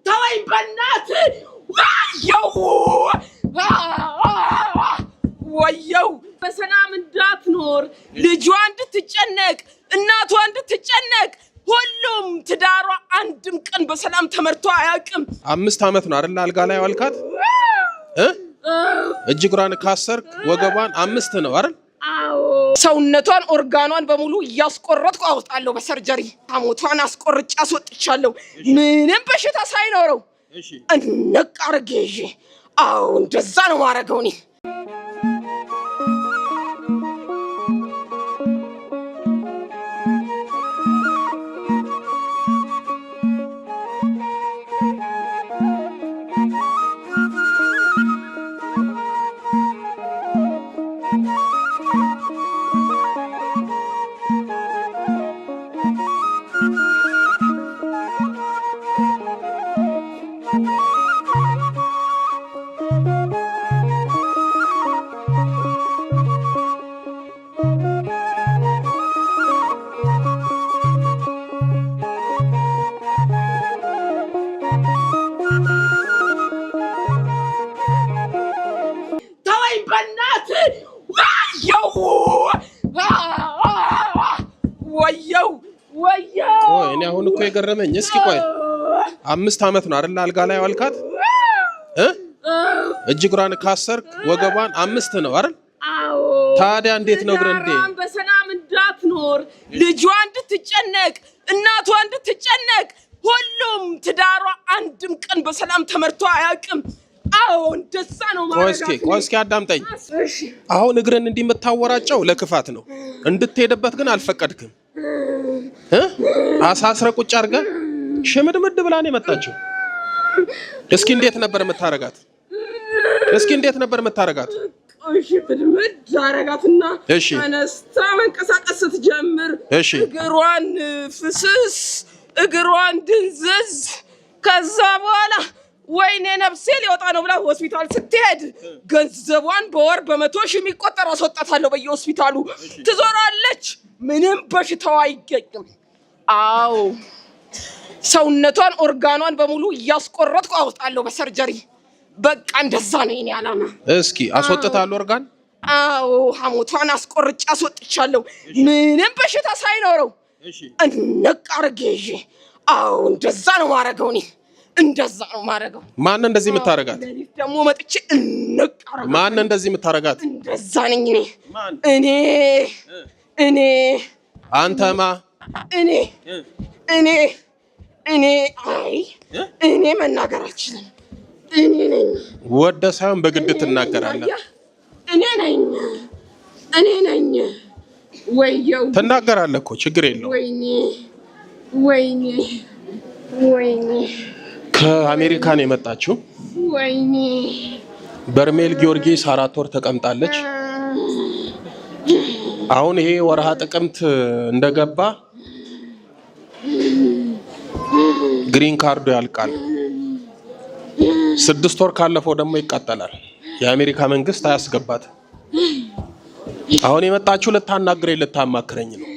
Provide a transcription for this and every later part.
ተወኝ በእናት ወየው በሰላም እንዳትኖር ልጇ እንድትጨነቅ እናቷ እንድትጨነቅ ሁሉም ትዳሯ አንድም ቀን በሰላም ተመርቶ አያውቅም 5 አመት ነው አይደል አልጋ ላይ ዋልካት እጅግራን ካሰርክ ወገቧን 5 ነው አይደል አዎ ሰውነቷን ኦርጋኗን በሙሉ ያስቆረጥኩ አውጣለሁ በሰርጀሪ አሞቷን አስቆርጬ አስወጥቻለሁ ምንም በሽታ ሳይኖረው እሺ እንቀርገጂ አው እንደዛ ነው ማረገው እኔ ወየው እኔ አሁን እኮ የገረመኝ እስኪ ቆይ 5 አመት ነው አይደል አልጋ ላይ ዋልካት እጅግራን ካሰርክ ወገቧን 5 ነው አይደል አዎ ታዲያ እንዴት ነው ግረንዴ በሰላም እንዳትኖር ልጇ እንድትጨነቅ እናቷ እንድትጨነቅ ሁሉም ትዳሯ አንድም ቀን በሰላም ተመርቶ አያውቅም አዎ እንደዛ ነው ማለት ቆስኪ አዳምጠኝ እሺ አሁን እግረን እንዲመታወራጨው ለክፋት ነው እንድትሄድበት ግን አልፈቀድክም አሳስረ ቁጭ አርጋ ሽምድምድ ብላን የመጣችው እስኪ እንዴት ነበር የምታረጋት እሺ ብድምድ አረጋትና አነስታ መንቀሳቀስ ስትጀምር እግሯን ፍስስ እግሯን ድንዝዝ ከዛ በኋላ ወይኔ ነፍሴ ሊወጣ ነው ብላ ሆስፒታል ስትሄድ ገንዘቧን በወር በ100,000 የሚቆጠር አስወጣታለሁ በየሆስፒታሉ ትዞራለች ምንም በሽታው አይገኝም አው ሰውነቷን ኦርጋኗን በሙሉ ያስቆረጥኩ አውጣለሁ በሰርጀሪ በቃ እንደዛ ነው የኔ አላማ እስኪ አስወጣታለሁ ኦርጋን አው ሐሞቷን አስቆርጬ አስወጥቻለሁ ምንም በሽታ ሳይኖረው እሺ እንቀርገጂ አው እንደዛ ነው ማረገው እኔ እንደዛ ነው ማረገው ማን እንደዚህ የምታረጋት ደግሞ መጥቼ እንቀርገ ማን እንደዚህ የምታረጋት እንደዛ ነኝ እኔ አንተማ እኔ መናገር አልችልም እኔ ነኝ ወደ ሳይሆን በግድ ትናገራለህ እኔ ነኝ ወየው ትናገራለህ እኮ ችግር የለውም ወይኔ ከአሜሪካ ነው የመጣችው ወይኔ በርሜል ጊዮርጊስ 4 ወር ተቀምጣለች አሁን ይሄ ወርሃ ጥቅምት እንደገባ ግሪን ካርዱ ያልቃል 6 ወር ካለፈው ደግሞ ይቃጠላል የአሜሪካ መንግስት አያስገባት አሁን የመጣችው ልታማክረኝ ነው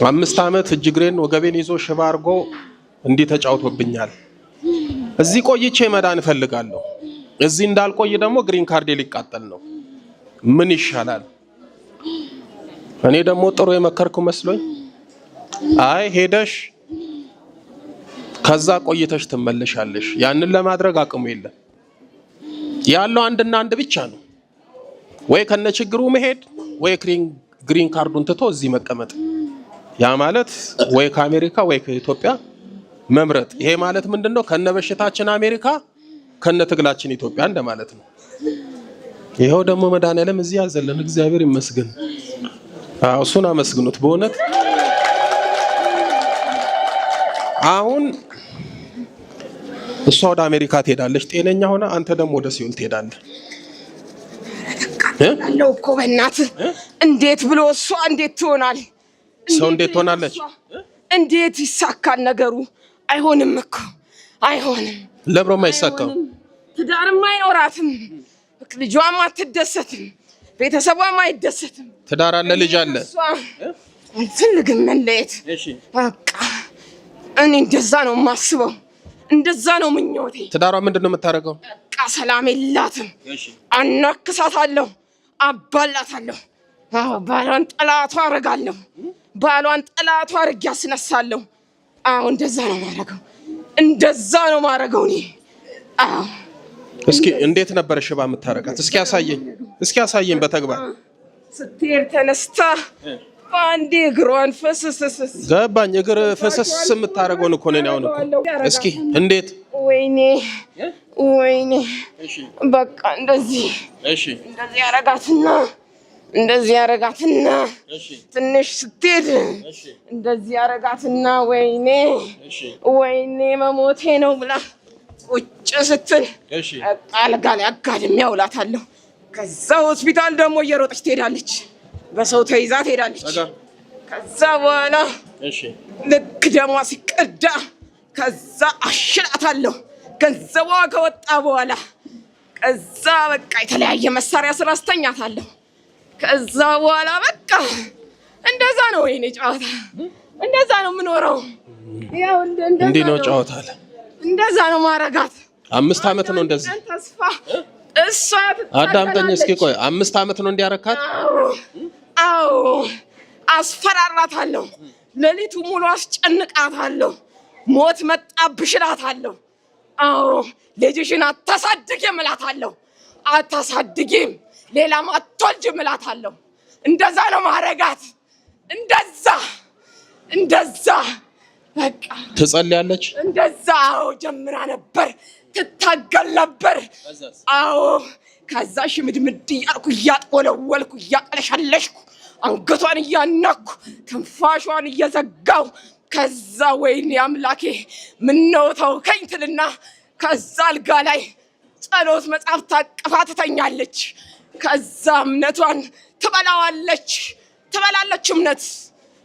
5 አመት እጅግሬን ወገቤን ይዞ ሽባ አርጎ እንዲህ ተጫውቶብኛል እዚህ ቆይቼ መዳን እፈልጋለሁ እዚህ እንዳልቆይ ደግሞ ግሪን ካርድ ሊቃጠል ነው ምን ይሻላል እኔ ደግሞ ጥሩ የመከርኩ መስሎኝ አይ ሄደሽ ከዛ ቆይተሽ ትመለሻለሽ ያንን ለማድረግ አቅሙ የለም ያለው አንድና አንድ ብቻ ነው ወይ ከነችግሩ መሄድ ወይ ግሪን ካርዱን ትቶ እዚህ መቀመጥ ያ ማለት ወይ ከአሜሪካ ወይ ከኢትዮጵያ መምረጥ ይሄ ማለት ምንድነው ከነበሽታችን አሜሪካ ከነትግላችን ኢትዮጵያ እንደማለት ነው ይሄው ደግሞ መድኃኒዓለም እዚህ ያዘለን እግዚአብሔር ይመስገን እሱን አመስግኑት በእውነት አሁን እሷ ወደ አሜሪካ ትሄዳለች ጤነኛ ሆነ አንተ ደግሞ ወደ ሲኦል ትሄዳለህ አለው እኮ በእናትህ እንዴት ብሎ እሷ እንዴት ትሆናል ሰው እንዴት ትሆናለች እንዴት ይሳካል ነገሩ አይሆንም እኮ አይሆንም ለብሮማ ይሳካው ትዳርም አይኖራትም ልጇም አትደሰትም ቤተሰቧም አይደሰትም ትዳር አለ ልጅ አለ አልፈልግም መለየት እሺ በቃ እኔ እንደዛ ነው የማስበው፣ እንደዛ ነው ምኞቴ። ትዳሯ ምንድነው የምታረገው? በቃ ሰላም የላትም። አናክሳታለሁ፣ አባላታለሁ። አዎ ባሏን ጠላቷ አረጋለሁ፣ ባሏን ጠላቷ አርግ ያስነሳለሁ። አዎ እንደዛ ነው ማረገው፣ እንደዛ ነው ማረገው እኔ። አዎ እስኪ እንዴት ነበር ሽባ የምታረጋት? እስኪ ያሳየኝ በተግባር። ስትሄድ ተነስታ አንዴ እግሯን ፈሰሰስ ገባኝ። እግር ፈሰስ የምታረገውን እኮ ነኝ አሁን እኮ። እስኪ እንዴት? ወይኔ በቃ እንደዚህ እንደዚህ ያረጋትና ትንሽ ስትሄድ እንደዚህ ያረጋትና ወይኔ መሞቴ ነው ብላ ቁጭ ስትል አልጋ ላይ አጋድሜ አውላታለሁ። ከዛ ሆስፒታል ደግሞ እየሮጠች ትሄዳለች፣ በሰው ተይዛ ትሄዳለች። ከዛ በኋላ ልክ ደሟ ሲቀዳ ከዛ አሽላታለሁ። ገንዘቧ ከወጣ በኋላ ከዛ በቃ የተለያየ መሳሪያ ስራ አስተኛታለሁ። ከዛ በኋላ በቃ እንደዛ ነው የኔ ጨዋታ፣ እንደዛ ነው የምኖረው። ያው እንዴ ነው ጨዋታ አለ። እንደዛ ነው ማረጋት። 5 ዓመት ነው እንደዚህ ተስፋ እሷ አዳምጠኝ እስኪ ቆይ። 5 ዓመት ነው እንዲያረካት? አዎ አስፈራራታለሁ። ሌሊቱ ሙሉ አስጨንቃታለሁ። ሞት መጣብሽ እላታለሁ። አዎ ልጅሽን አታሳድጊም እላታለሁ። አታሳድጊም ሌላም አትወልጂም እላታለሁ። እንደዛ ነው ማረጋት። እንደዛ በቃ ትጸልያለች። እንደዛ አዎ ጀምራ ነበር፣ ትታገል ነበር። አዎ ከዛ ሽምድምድ እያልኩ እያጥወለወልኩ እያቀለሻለሽኩ አንገቷን እያናኩ ትንፋሿን እየዘጋው ከዛ ወይኔ አምላኬ ምነው ተውከኝ ትልና ከዛ አልጋ ላይ ጸሎት መጽሐፍ ታቅፋ ትተኛለች። ከዛ እምነቷን ትበላለች፣ እምነት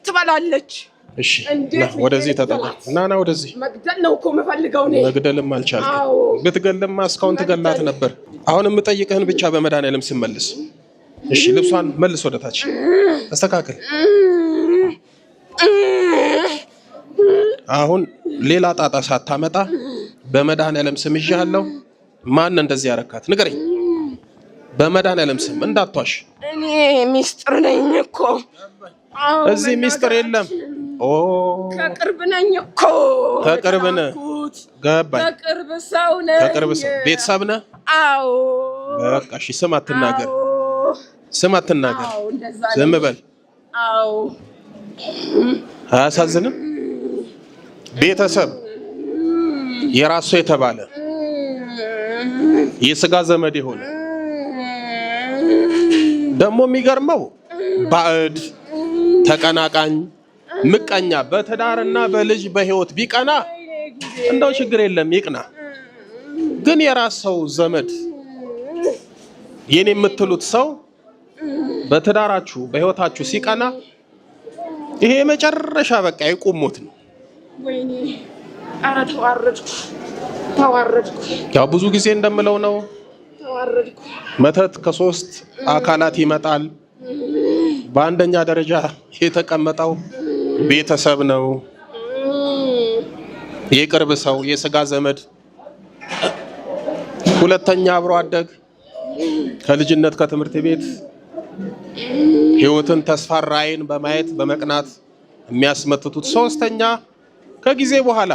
ትበላለች። እሺ ወደዚህ ተጠጋ እና ወደዚህ። መግደል ነው እኮ የምፈልገው እኔ። መግደልም አልቻልኩም። ብትገልማ እስካሁን ትገላት ነበር። አሁን የምጠይቅህን ብቻ በመድኃኒዓለም ስመልስ። እሺ ልብሷን መልስ ወደታች አስተካክል። አሁን ሌላ ጣጣ ሳታመጣ በመድኃኒዓለም ስም ይዣለሁ። ማን እንደዚህ ያረካት ንገረኝ። በመድኃኒዓለም ስም እንዳትዋሽ። እኔ ሚስጥር ነኝ እኮ። እዚህ ሚስጥር የለም። ከቅርብ ነኝ እኮ። ከቅርብ ነህ? ገባኝ። ከቅርብ ሰው ነኝ። ከቅርብ ሰው ቤተሰብ ነህ? አዎ። በቃ እሺ ስም አትናገር፣ ስም አትናገር። ዝም በል። አዎ። አያሳዝንም? ቤተሰብ የራሱ የተባለ የስጋ ዘመድ የሆነ ደግሞ የሚገርመው ባዕድ ተቀናቃኝ ምቀኛ በትዳርና በልጅ በህይወት ቢቀና እንደው ችግር የለም ይቅና። ግን የራስ ሰው ዘመድ የኔ የምትሉት ሰው በትዳራችሁ በህይወታችሁ ሲቀና ይሄ መጨረሻ በቃ ይቁሙት ነው። ወይኔ አረ ተዋረድኩ። ያው ብዙ ጊዜ እንደምለው ነው ተዋረድኩ። መተት ከ3 አካላት ይመጣል። በአንደኛ ደረጃ የተቀመጠው ቤተሰብ ነው፣ የቅርብ ሰው የስጋ ዘመድ። ሁለተኛ አብሮ አደግ ከልጅነት ከትምህርት ቤት ህይወትን ተስፋ ራዕይን በማየት በመቅናት የሚያስመትቱት። ሶስተኛ ከጊዜ በኋላ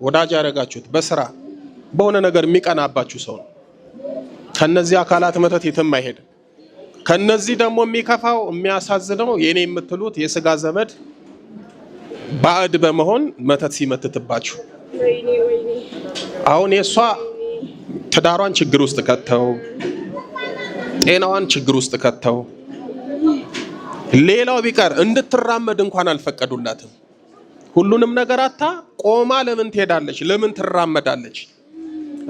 ወዳጅ ያደረጋችሁት በስራ በሆነ ነገር የሚቀናባችሁ ሰው ነው። ከነዚህ አካላት መተት የትም አይሄድም። ከነዚህ ደግሞ የሚከፋው የሚያሳዝነው የኔ የምትሉት የስጋ ዘመድ ባዕድ በመሆን መተት ሲመትትባችሁ። አሁን የሷ ትዳሯን ችግር ውስጥ ከተው፣ ጤናዋን ችግር ውስጥ ከተው፣ ሌላው ቢቀር እንድትራመድ እንኳን አልፈቀዱላትም። ሁሉንም ነገር አታ ቆማ ለምን ትሄዳለች? ለምን ትራመዳለች?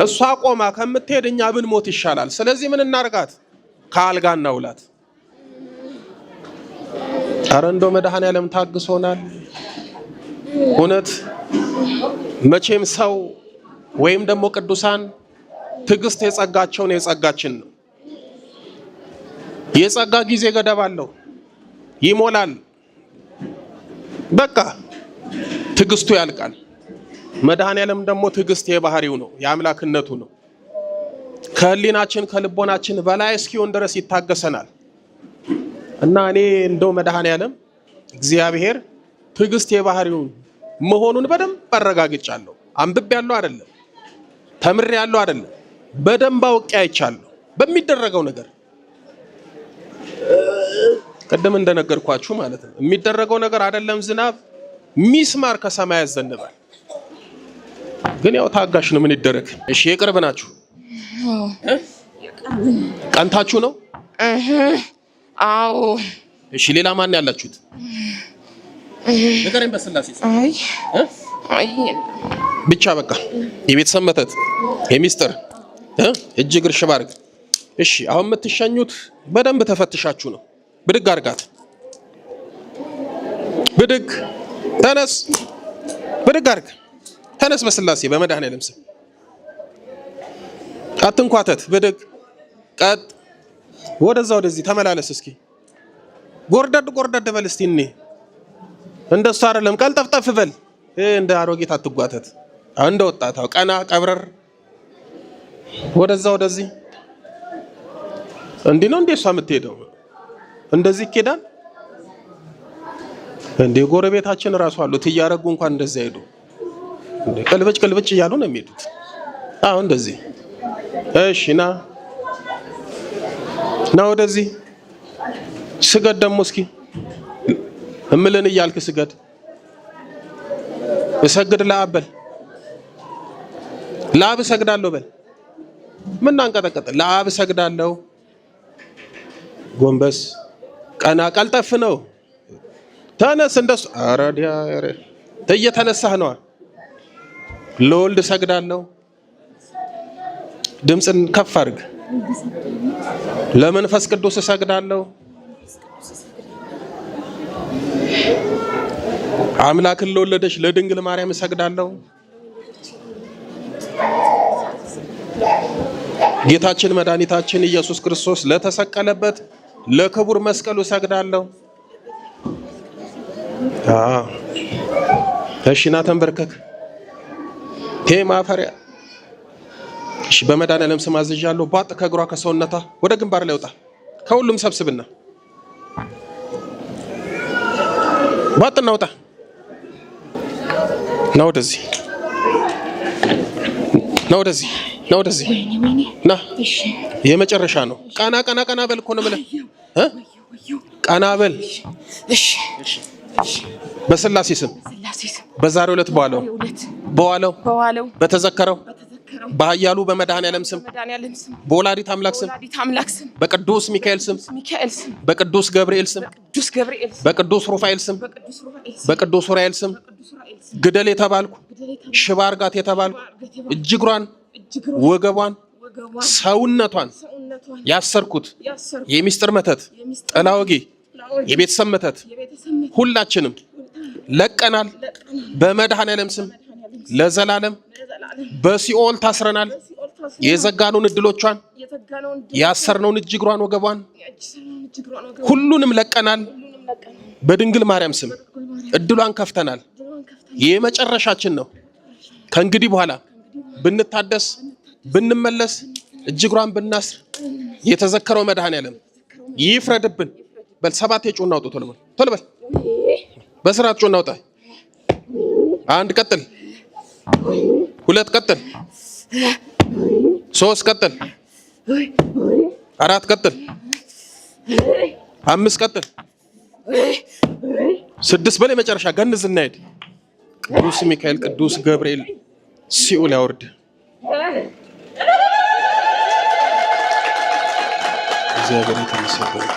እሷ ቆማ ከምትሄድ እኛ ብንሞት ይሻላል። ስለዚህ ምን እናርጋት? ከአልጋ እናውላት። ኧረ እንደው መድኃኒዓለም ታግሶናል። እውነት መቼም ሰው ወይም ደግሞ ቅዱሳን ትዕግስት የጸጋቸውን የጸጋችን ነው። የጸጋ ጊዜ ገደብ አለው፣ ይሞላል። በቃ ትዕግስቱ ያልቃል። መድኃኔዓለም ደግሞ ትዕግስት የባህሪው ነው፣ የአምላክነቱ ነው። ከህሊናችን ከልቦናችን በላይ እስኪሆን ድረስ ይታገሰናል። እና እኔ እንደው መድኃኔዓለም እግዚአብሔር ትዕግስት የባህሪው መሆኑን በደንብ አረጋግጫለሁ። አንብቤያለሁ አይደለም፣ ተምሬያለሁ አይደለም፣ በደንብ አውቄ አይቻለሁ በሚደረገው ነገር። ቀደም እንደነገርኳችሁ ማለት ነው የሚደረገው ነገር አይደለም ዝናብ ሚስማር ከሰማይ ያዘንባል። ግን ያው ታጋሽ ነው፣ ምን ይደረግ። እሺ የቅርብ ናችሁ? ቀንታችሁ ነው? አዎ። እሺ ሌላ ማን ያላችሁት? ነገረኝ በስላሴ። አይ ብቻ በቃ የቤተሰብ መተት የሚስጥር እጅ እግር ሽባርግ። እሺ አሁን የምትሸኙት በደንብ ተፈትሻችሁ ነው። ብድግ አድርጋት። ብድግ ተነስ፣ ብድግ አድርግ ተነስ። በስላሴ በመድኃኔዓለም ስም አትንኳተት። ብድግ ቀጥ፣ ወደዛ ወደዚህ ተመላለስ። እስኪ ጎርደድ ጎርደድ በል እስቲ። እኔ እንደሱ አይደለም፣ ቀልጠፍጠፍ በል። እንደ አሮጌት አትጓተት። እንደ ወጣታው ቀና ቀብረር፣ ወደዛ ወደዚህ። እንዲህ ነው እንዴ እሷ የምትሄደው? እንደዚህ ይኬዳል እንዴ? ጎረቤታችን ራሱ አሉት እያረጉ እንኳን እንደዚህ ሄዱ እንዴ? ቅልብጭ ቅልብጭ እያሉ ነው የሚሄዱት። አሁን እንደዚህ። እሺ ና ወደዚህ ስገድ። ደግሞ እስኪ እምልን እያልክ ስገድ። እሰግድ ለአብ በል። ለአብ እሰግዳለሁ በል። ምን አንቀጠቀጠ? ለአብ እሰግዳለሁ። ጎንበስ ቀና፣ ቀልጠፍ ነው። ተነስ። እንደሱ አራዲያ እየተነሳህ ነው። ለወልድ እሰግዳለሁ። ድምፅን ከፍ አድርግ። ለመንፈስ ቅዱስ እሰግዳለሁ። አምላክን ለወለደች ለድንግል ማርያም እሰግዳለሁ። ጌታችን መድኃኒታችን ኢየሱስ ክርስቶስ ለተሰቀለበት ለክቡር መስቀሉ እሰግዳለሁ። እሺ ና ተንበርከክ። ማፈሪያ። እሺ በመድኃኔዓለም ስም አዝዣለሁ። ቧጥ ከእግሯ ከሰውነቷ ወደ ግንባር ላይ ወጣ። ከሁሉም ሰብስብና ቧጥና ወጣ። ና ወደዚህ፣ ና ወደዚህ፣ ና ወደዚህ፣ ና። የመጨረሻ ነው። ቀና ቀና ቀና በል እኮ ነው የምልህ። ቀና በል። እሺ በስላሴ ስም በዛሬው ዕለት በዋለው በተዘከረው በኃያሉ በመድኃኔዓለም ስም በወላዲት አምላክ ስም በቅዱስ ሚካኤል ስም በቅዱስ ገብርኤል ስም በቅዱስ ሩፋኤል ስም በቅዱስ ኡራኤል ስም ግደል የተባልኩ ሽባ አርጋት የተባልኩ እጅግሯን ወገቧን ሰውነቷን ያሰርኩት የሚስጥር መተት ጥላ ወጊ የቤተሰብ መተት ሁላችንም ለቀናል። በመድኃኔዓለም ስም ለዘላለም በሲኦል ታስረናል። የዘጋነውን እድሎቿን ያሰርነውን እጅግሯን ወገቧን ሁሉንም ለቀናል። በድንግል ማርያም ስም እድሏን ከፍተናል። የመጨረሻችን ነው። ከእንግዲህ በኋላ ብንታደስ ብንመለስ እጅግሯን ብናስር የተዘከረው መድኃኔዓለም ይፍረድብን። በል ሰባት የጮና አውጡ። ቶሎ በል ቶሎ በል። በስርዓት ጮና አውጣ። አንድ ቀጥል፣ ሁለት ቀጥል፣ ሶስት ቀጥል፣ አራት ቀጥል፣ አምስት ቀጥል፣ ስድስት በል። የመጨረሻ ገንዝ እናሄድ። ቅዱስ ሚካኤል ቅዱስ ገብርኤል ሲኦል ያወርድ። እግዚአብሔር የተመሰገነ።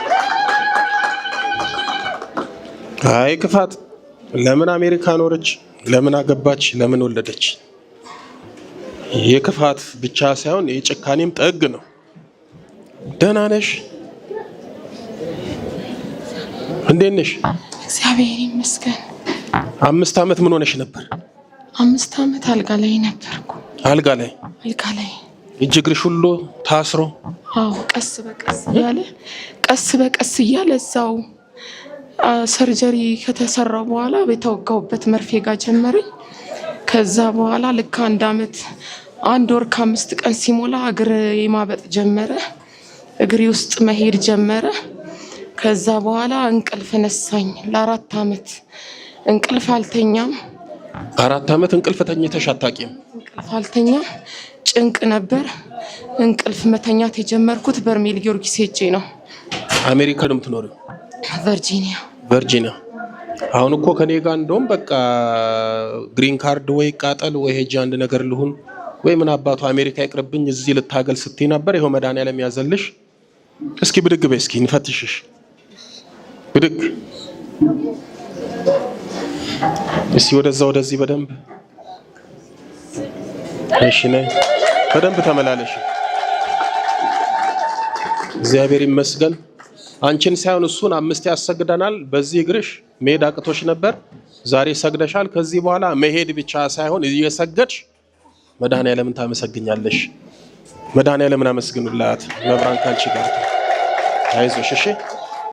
አይ ክፋት! ለምን አሜሪካ ኖረች? ለምን አገባች? ለምን ወለደች? የክፋት ብቻ ሳይሆን የጭካኔም ጥግ ነው። ደህና ነሽ? እንዴት ነሽ? እግዚአብሔር ይመስገን። 5 ዓመት ምን ሆነሽ ነበር? 5 ዓመት አልጋ ላይ ነበርኩ። አልጋ ላይ እጅ እግርሽ ሁሉ ታስሮ? አዎ፣ ቀስ በቀስ እያለ እዛው ሰርጀሪ ከተሰራው በኋላ የተወጋውበት መርፌ ጋር ጀመረኝ። ከዛ በኋላ ልክ 1 አመት 1 ወር ከ5 ቀን ሲሞላ እግር የማበጥ ጀመረ። እግሬ ውስጥ መሄድ ጀመረ። ከዛ በኋላ እንቅልፍ ነሳኝ። ለ4 አመት እንቅልፍ አልተኛም። 4 አመት እንቅልፍ ተኝተሽ አታውቂም? እንቅልፍ አልተኛም። ጭንቅ ነበር። እንቅልፍ መተኛት የጀመርኩት በርሜል ጊዮርጊስ ሄጄ ነው። አሜሪካ ነው የምትኖሪው? ቨርጂኒያ። አሁን እኮ ከኔ ጋር እንደውም በቃ ግሪን ካርድ ወይ ቃጠል ወይ ሄጄ አንድ ነገር ልሁን ወይ ምን አባቱ አሜሪካ ይቅርብኝ እዚህ ልታገል ስትይ ነበር። ይሄው መድኃኒዓለም ያዘልሽ። እስኪ ብድግ በይ፣ እስኪ እንፈትሽሽ። ብድግ እስኪ ወደዛ ወደዚህ በደንብ እሺ ነይ፣ በደንብ ተመላለሽ። እግዚአብሔር ይመስገን። አንቺን ሳይሆን እሱን 5 ያሰግደናል። በዚህ እግርሽ መሄድ አቅቶሽ ነበር፣ ዛሬ ሰግደሻል። ከዚህ በኋላ መሄድ ብቻ ሳይሆን እየሰገድሽ መድኃኒዓለምን ታመሰግኛለሽ። መድኃኒዓለምን አመስግኑላት። መብራን ካንቺ ጋር አይዞሽ እሺ።